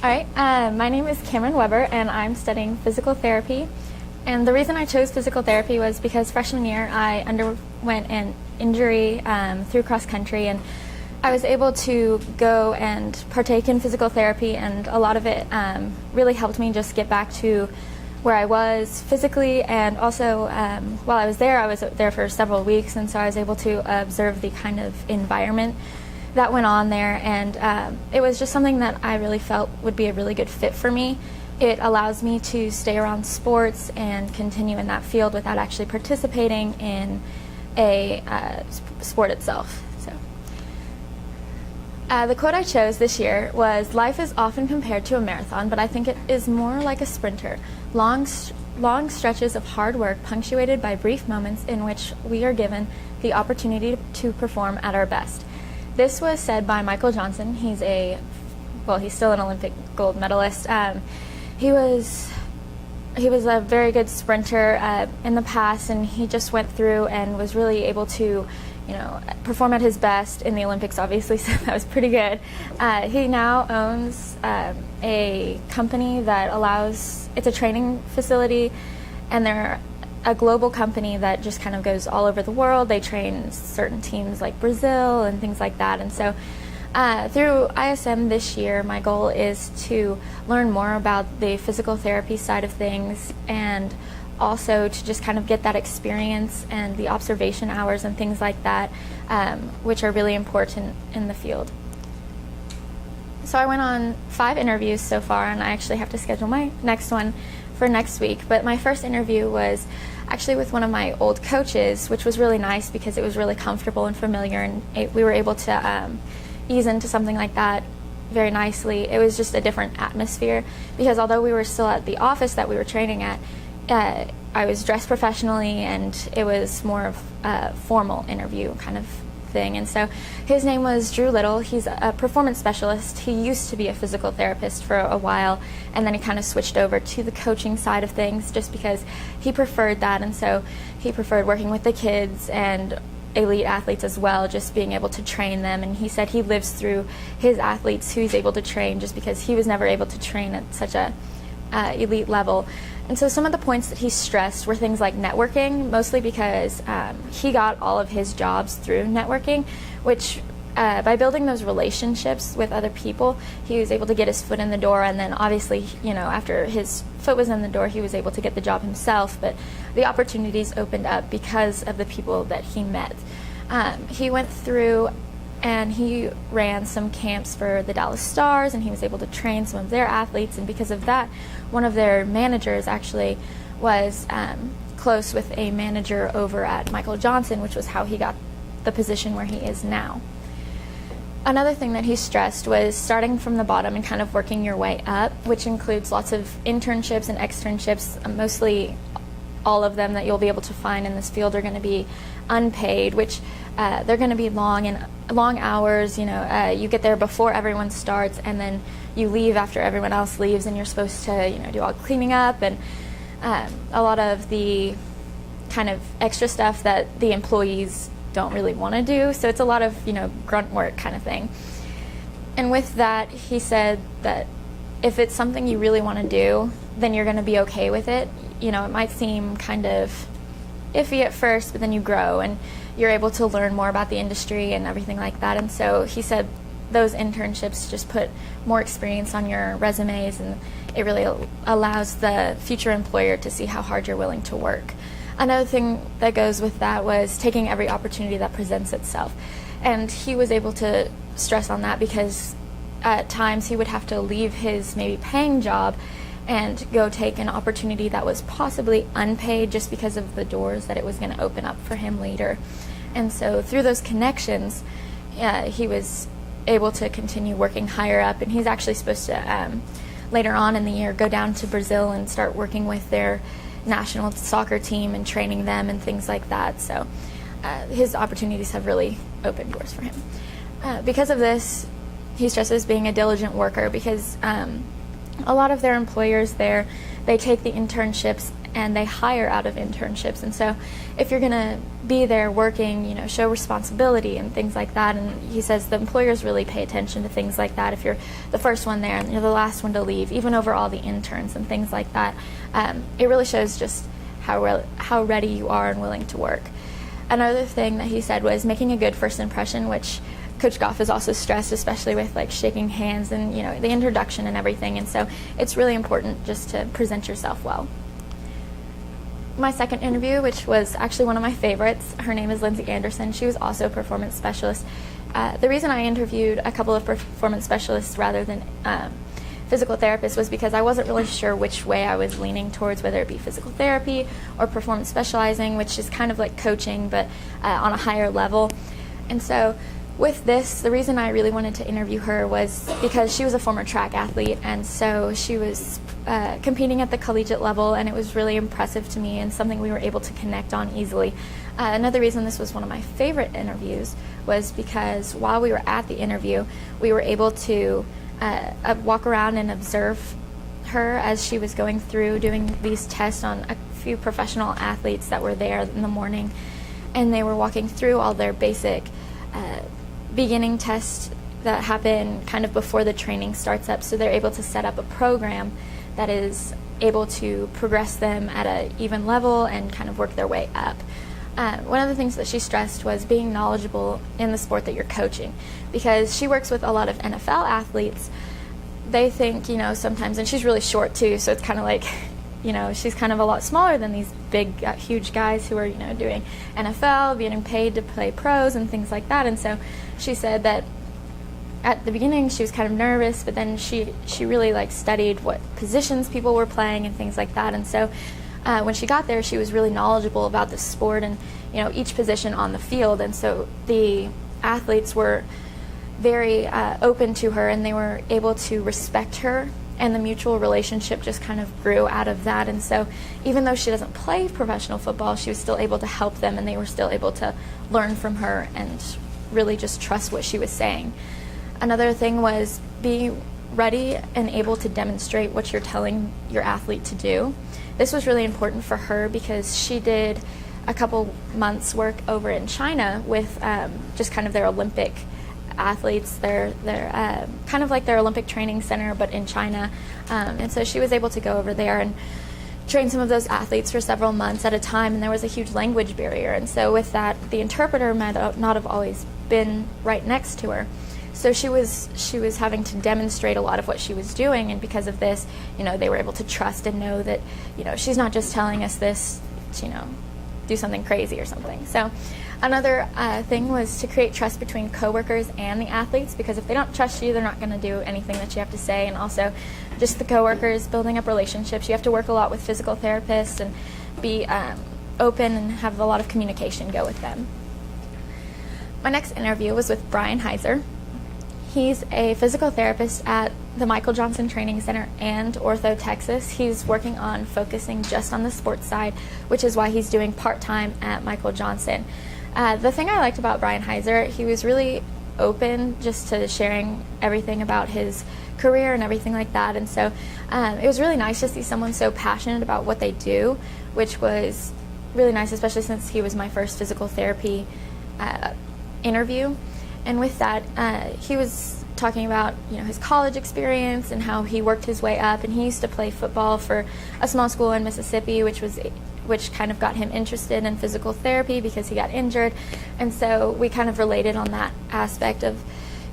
All right, my name is Kamryn Weber, and I'm studying physical therapy. And the reason I chose physical therapy was because freshman year I underwent an injury through cross country, and I was able to go and partake in physical therapy, and a lot of it really helped me just get back to where I was physically. And also while I was there for several weeks, and so I was able to observe the kind of environment that went on there, and it was just something that I really felt would be a really good fit for me. It allows me to stay around sports and continue in that field without actually participating in a sport itself. So, the quote I chose this year was, "Life is often compared to a marathon, but I think it is more like a sprinter. Long stretches of hard work punctuated by brief moments in which we are given the opportunity to perform at our best." This was said by Michael Johnson. He's still an Olympic gold medalist. He was a very good sprinter in the past, and he just went through and was really able to, perform at his best in the Olympics, obviously, so that was pretty good. He now owns a company that it's a training facility, and they're a global company that just kind of goes all over the world. They train certain teams like Brazil and things like that. And so through ISM this year, my goal is to learn more about the physical therapy side of things, and also to just kind of get that experience and the observation hours and things like that, which are really important in the field. So I went on 5 interviews so far, and I actually have to schedule my next one for next week. But my first interview was actually with one of my old coaches, which was really nice because it was really comfortable and familiar, and we were able to ease into something like that very nicely. It was just a different atmosphere because although we were still at the office that we were training at, I was dressed professionally, and it was more of a formal interview kind of thing. And so his name was Drew Little. He's a performance specialist. He used to be a physical therapist for a while, and then he kind of switched over to the coaching side of things just because he preferred that. And so he preferred working with the kids and elite athletes as well, just being able to train them. And he said he lives through his athletes who he's able to train just because he was never able to train at such a elite level. And so some of the points that he stressed were things like networking, mostly because he got all of his jobs through networking, which by building those relationships with other people, he was able to get his foot in the door. And then obviously, after his foot was in the door, he was able to get the job himself, but the opportunities opened up because of the people that he met. He went through and he ran some camps for the Dallas Stars, and he was able to train some of their athletes, and because of that, one of their managers actually was close with a manager over at Michael Johnson, which was how he got the position where he is now. Another thing that he stressed was starting from the bottom and kind of working your way up, which includes lots of internships and externships. Mostly all of them that you'll be able to find in this field are going to be unpaid, which they're going to be long hours. You get there before everyone starts, and then you leave after everyone else leaves, and you're supposed to do all cleaning up and a lot of the kind of extra stuff that the employees don't really want to do. So it's a lot of grunt work kind of thing. And with that, he said that if it's something you really want to do, then you're going to be okay with it. It might seem kind of iffy at first, but then you grow and you're able to learn more about the industry and everything like that. And so he said those internships just put more experience on your resumes, and it really allows the future employer to see how hard you're willing to work. Another thing that goes with that was taking every opportunity that presents itself. And he was able to stress on that because at times he would have to leave his maybe paying job and go take an opportunity that was possibly unpaid just because of the doors that it was going to open up for him later. And so through those connections, he was able to continue working higher up, and he's actually supposed to later on in the year go down to Brazil and start working with their national soccer team and training them and things like that. So his opportunities have really opened doors for him. Because of this, he stresses being a diligent worker because a lot of their employers there, they take the internships and they hire out of internships. And so if you're going to be there working, you know, show responsibility and things like that. And he says the employers really pay attention to things like that. If you're the first one there and you're the last one to leave, even over all the interns and things like that, it really shows just how ready you are and willing to work. Another thing that he said was making a good first impression, which Coach Goff has also stressed, especially with like shaking hands and, you know, the introduction and everything. And so it's really important just to present yourself well. My second interview, which was actually one of my favorites, her name is Lindsay Anderson. She was also a performance specialist. The reason I interviewed a couple of performance specialists rather than physical therapists was because I wasn't really sure which way I was leaning towards, whether it be physical therapy or performance specializing, which is kind of like coaching but on a higher level. And so with this, the reason I really wanted to interview her was because she was a former track athlete, and so she was competing at the collegiate level, and it was really impressive to me and something we were able to connect on easily. Another reason this was one of my favorite interviews was because while we were at the interview, we were able to walk around and observe her as she was going through doing these tests on a few professional athletes that were there in the morning, and they were walking through all their basic beginning tests that happen kind of before the training starts up, so they're able to set up a program that is able to progress them at an even level and kind of work their way up. One of the things that she stressed was being knowledgeable in the sport that you're coaching, because she works with a lot of NFL athletes. They think, you know, sometimes, and she's really short too, so it's kind of like, you know, she's kind of a lot smaller than these big, huge guys who are, you know, doing NFL, getting paid to play pros and things like that. And so she said that at the beginning she was kind of nervous, but then she really like studied what positions people were playing and things like that. And so when she got there, she was really knowledgeable about the sport and, you know, each position on the field. And so the athletes were very open to her, and they were able to respect her, and the mutual relationship just kind of grew out of that. And so even though she doesn't play professional football, she was still able to help them, and they were still able to learn from her and really just trust what she was saying. Another thing was being ready and able to demonstrate what you're telling your athlete to do. This was really important for her because she did a couple months work over in China with just kind of their Olympic athletes. They're kind of like their Olympic training center, but in China. And so she was able to go over there and train some of those athletes for several months at a time, and there was a huge language barrier. And so with that, the interpreter might not have always been right next to her. So she was having to demonstrate a lot of what she was doing, and because of this, you know, they were able to trust and know that, you know, she's not just telling us this to, you know, do something crazy or something. So another thing was to create trust between coworkers and the athletes, because if they don't trust you, they're not going to do anything that you have to say. And also just the coworkers, building up relationships. You have to work a lot with physical therapists and be open and have a lot of communication go with them. My next interview was with Brian Heiser. He's a physical therapist at the Michael Johnson Training Center and Ortho Texas. He's working on focusing just on the sports side, which is why he's doing part-time at Michael Johnson. The thing I liked about Brian Heiser, he was really open just to sharing everything about his career and everything like that. And so it was really nice to see someone so passionate about what they do, which was really nice, especially since he was my first physical therapy interview. And with that, he was talking about, you know, his college experience and how he worked his way up. And he used to play football for a small school in Mississippi, which kind of got him interested in physical therapy because he got injured. And so we kind of related on that aspect of,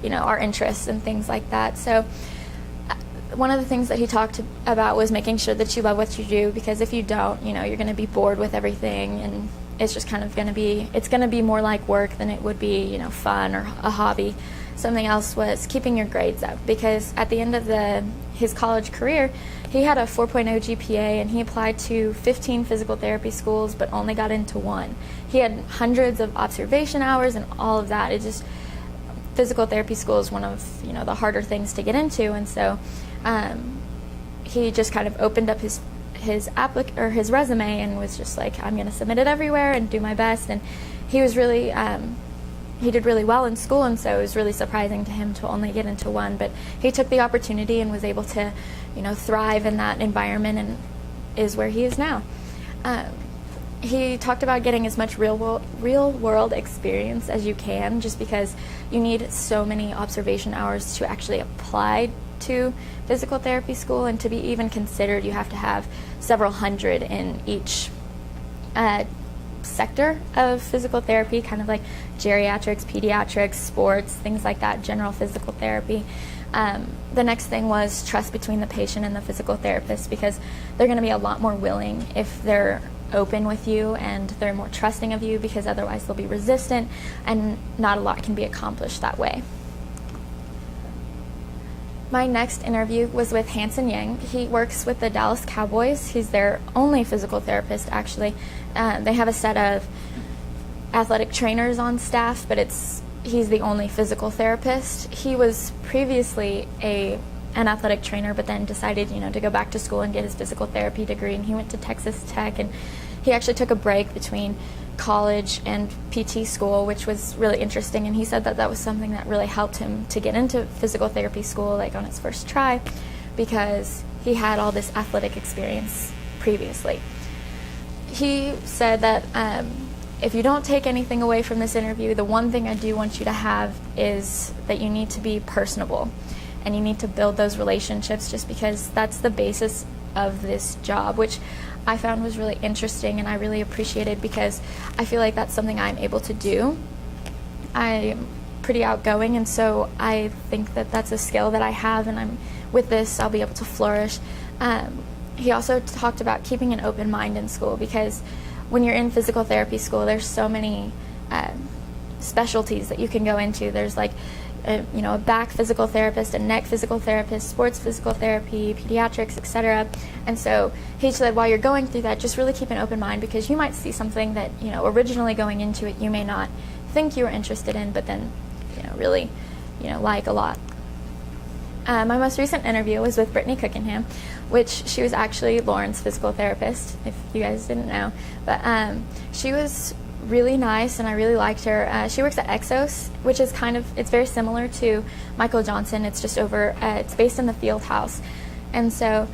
you know, our interests and things like that. So one of the things that he talked about was making sure that you love what you do, because if you don't, you know, you're going to be bored with everything, and it's just kind of going to be more like work than it would be, you know, fun or a hobby. Something else was keeping your grades up, because at the end of his college career, he had a 4.0 GPA, and he applied to 15 physical therapy schools but only got into one. He had hundreds of observation hours and all of that. Physical therapy school is one of, you know, the harder things to get into, and so he just kind of opened up his resume and was just like, I'm going to submit it everywhere and do my best. And he was really he did really well in school, and so it was really surprising to him to only get into one, but he took the opportunity and was able to, you know, thrive in that environment, and is where he is now. He talked about getting as much real world experience as you can, just because you need so many observation hours to actually apply to physical therapy school, and to be even considered you have to have several hundred in each sector of physical therapy, kind of like geriatrics, pediatrics, sports, things like that, general physical therapy. The next thing was trust between the patient and the physical therapist, because they're going to be a lot more willing if they're open with you and they're more trusting of you, because otherwise they'll be resistant and not a lot can be accomplished that way. My next interview was with Hanson Yang. He works with the Dallas Cowboys. He's their only physical therapist, actually. They have a set of athletic trainers on staff, but he's the only physical therapist. He was previously an athletic trainer, but then decided, to go back to school and get his physical therapy degree, and he went to Texas Tech, and he actually took a break between college and PT school, which was really interesting, and he said that was something that really helped him to get into physical therapy school, like on his first try, because he had all this athletic experience previously. He said that if you don't take anything away from this interview, the one thing I do want you to have is that you need to be personable, and you need to build those relationships, just because that's the basis of this job, which I found was really interesting and I really appreciated, because I feel like that's something I'm able to do. I'm pretty outgoing, and so I think that that's a skill that I have, and with this I'll be able to flourish. He also talked about keeping an open mind in school, because when you're in physical therapy school, there's so many specialties that you can go into. There's like a back physical therapist, a neck physical therapist, sports physical therapy, pediatrics, etc. And so he said, while you're going through that, just really keep an open mind, because you might see something that, originally going into it, you may not think you were interested in, but then, really, like a lot. My most recent interview was with Brittany Cookingham, which she was actually Lauren's physical therapist, if you guys didn't know. But she was really nice, and I really liked her. She works at Exos, which is it's very similar to Michael Johnson. It's just it's based in the field house. And so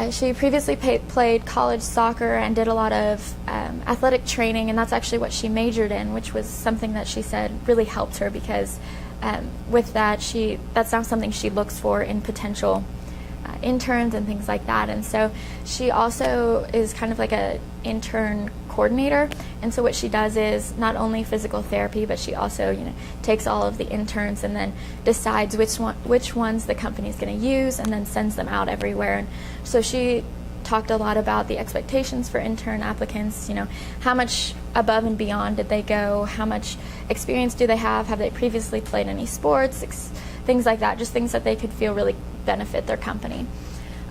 she previously played college soccer and did a lot of athletic training, and that's actually what she majored in, which was something that she said really helped her, because with that's now something she looks for in potential interns and things like that. And so she also is kind of like a intern coordinator, and so what she does is not only physical therapy, but she also takes all of the interns and then decides which ones the company's going to use, and then sends them out everywhere. And so she talked a lot about the expectations for intern applicants, how much above and beyond did they go, how much experience do they have they previously played any sports, things like that, just things that they could feel really benefit their company.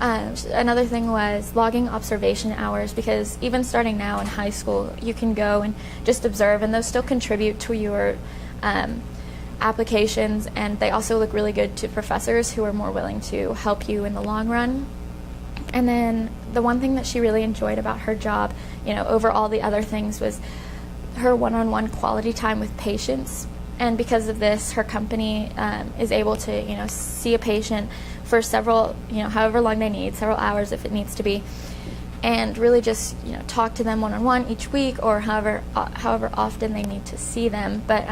Another thing was logging observation hours, because even starting now in high school, you can go and just observe, and those still contribute to your applications, and they also look really good to professors who are more willing to help you in the long run. And then the one thing that she really enjoyed about her job, over all the other things, was her one-on-one quality time with patients. And because of this, her company is able to, see a patient for several, however long they need, several hours if it needs to be, and really just, talk to them one-on-one each week, or however often they need to see them. But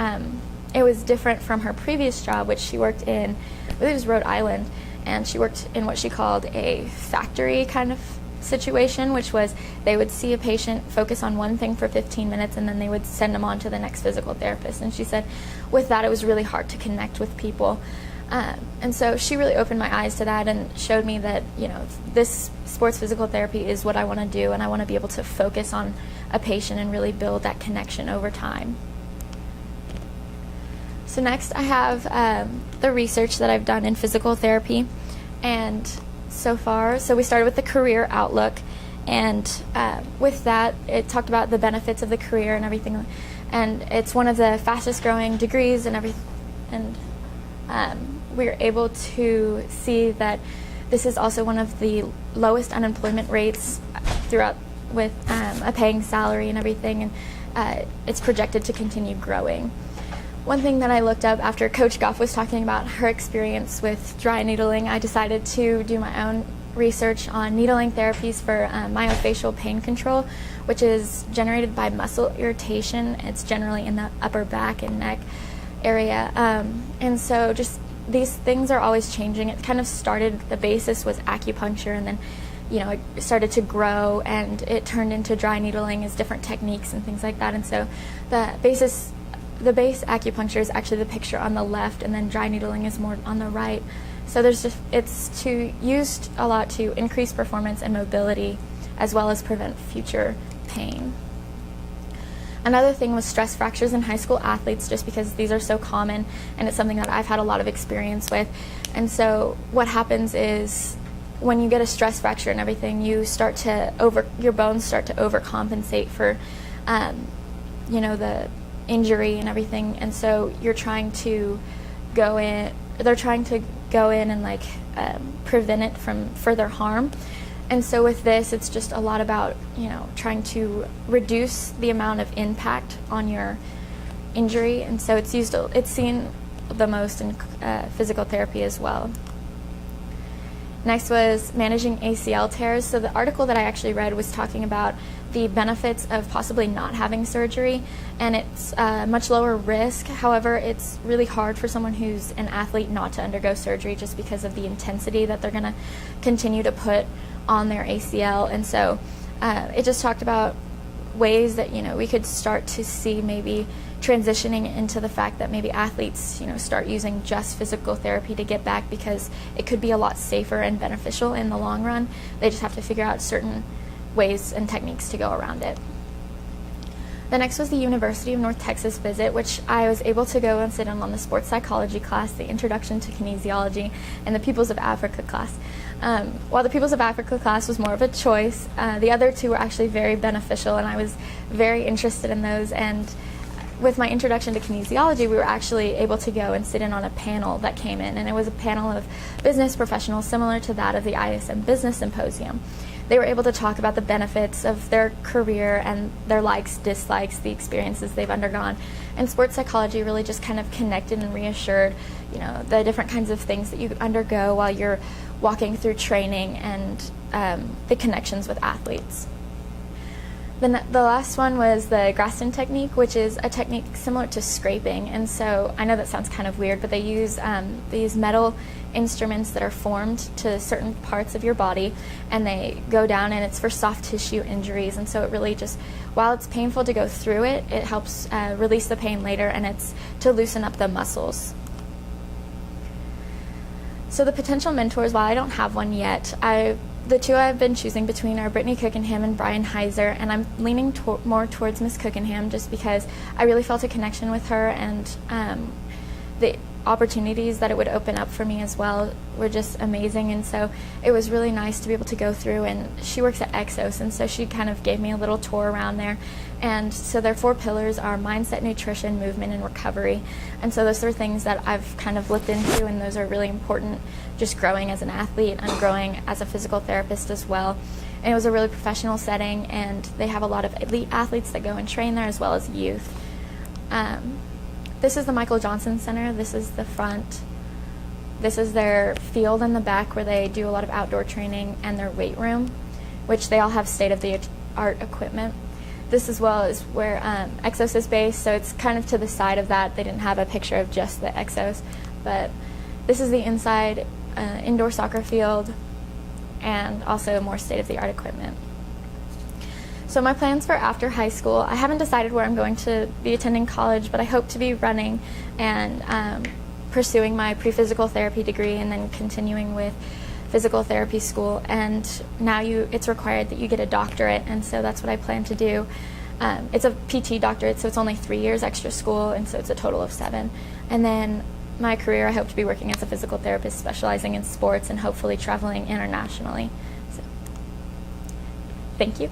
it was different from her previous job, which she worked in, I believe it was Rhode Island, and she worked in what she called a factory kind of situation, which was they would see a patient, focus on one thing for 15 minutes, and then they would send them on to the next physical therapist. And she said with that, it was really hard to connect with people. And so she really opened my eyes to that and showed me that, this sports physical therapy is what I want to do, and I want to be able to focus on a patient and really build that connection over time. So next I have the research that I've done in physical therapy. And so we started with the career outlook, and with that it talked about the benefits of the career and everything, and it's one of the fastest growing degrees and everything, and we were able to see that this is also one of the lowest unemployment rates throughout, with a paying salary and everything, and it's projected to continue growing. One thing that I looked up after Coach Goff was talking about her experience with dry needling, I decided to do my own research on needling therapies for myofascial pain control, which is generated by muscle irritation. It's generally in the upper back and neck area. And so just these things are always changing. It kind of started, the basis was acupuncture, and then it started to grow, and it turned into dry needling as different techniques and things like that. And so the base acupuncture is actually the picture on the left, and then dry needling is more on the right. So it's used a lot to increase performance and mobility, as well as prevent future pain. Another thing was stress fractures in high school athletes, just because these are so common, and it's something that I've had a lot of experience with. And so what happens is, when you get a stress fracture and everything, your bones start to overcompensate for, the injury and everything. And so they're trying to go in and prevent it from further harm. And so with this, it's just a lot about, trying to reduce the amount of impact on your injury. And so it's seen the most in physical therapy as well. Next was managing ACL tears. So the article that I actually read was talking about the benefits of possibly not having surgery, and it's much lower risk. However, it's really hard for someone who's an athlete not to undergo surgery, just because of the intensity that they're going to continue to put on their ACL. And so it just talked about ways that we could start to see maybe transitioning into the fact that maybe athletes start using just physical therapy to get back, because it could be a lot safer and beneficial in the long run. They just have to figure out certain ways and techniques to go around it. The next was the University of North Texas visit, which I was able to go and sit in on the sports psychology class, the Introduction to Kinesiology, and the Peoples of Africa class. While the Peoples of Africa class was more of a choice, the other two were actually very beneficial, and I was very interested in those. And with my Introduction to Kinesiology, we were actually able to go and sit in on a panel that came in, and it was a panel of business professionals similar to that of the ISM Business Symposium. They were able to talk about the benefits of their career and their likes, dislikes, the experiences they've undergone. And sports psychology really just kind of connected and reassured, the different kinds of things that you undergo while you're walking through training, and the connections with athletes. Then the last one was the Graston technique, which is a technique similar to scraping. And so I know that sounds kind of weird, but they use these metal instruments that are formed to certain parts of your body, and they go down, and it's for soft tissue injuries. And so it really just, while it's painful to go through it, it helps release the pain later, and it's to loosen up the muscles. So the potential mentors, while I don't have one yet, the two I've been choosing between are Brittany Cookenham and Brian Heiser, and I'm leaning more towards Miss Cookenham, just because I really felt a connection with her, and the opportunities that it would open up for me as well were just amazing. And so it was really nice to be able to go through, and she works at Exos, and so she kind of gave me a little tour around there. And so their 4 pillars are mindset, nutrition, movement, and recovery. And so those are things that I've kind of looked into, and those are really important, just growing as an athlete and growing as a physical therapist as well. And it was a really professional setting, and they have a lot of elite athletes that go and train there, as well as youth. This is the Michael Johnson Center. This is the front. This is their field in the back, where they do a lot of outdoor training, and their weight room, which they all have state-of-the-art equipment. This as well is where Exos is based, so it's kind of to the side of that. They didn't have a picture of just the Exos, but this is the inside indoor soccer field, and also more state-of-the-art equipment. So my plans for after high school, I haven't decided where I'm going to be attending college, but I hope to be running and pursuing my pre-physical therapy degree, and then continuing with physical therapy school. And now it's required that you get a doctorate, and so that's what I plan to do. It's a PT doctorate, so it's only 3 years extra school, and so it's a total of 7. And then my career, I hope to be working as a physical therapist, specializing in sports, and hopefully traveling internationally. So, thank you.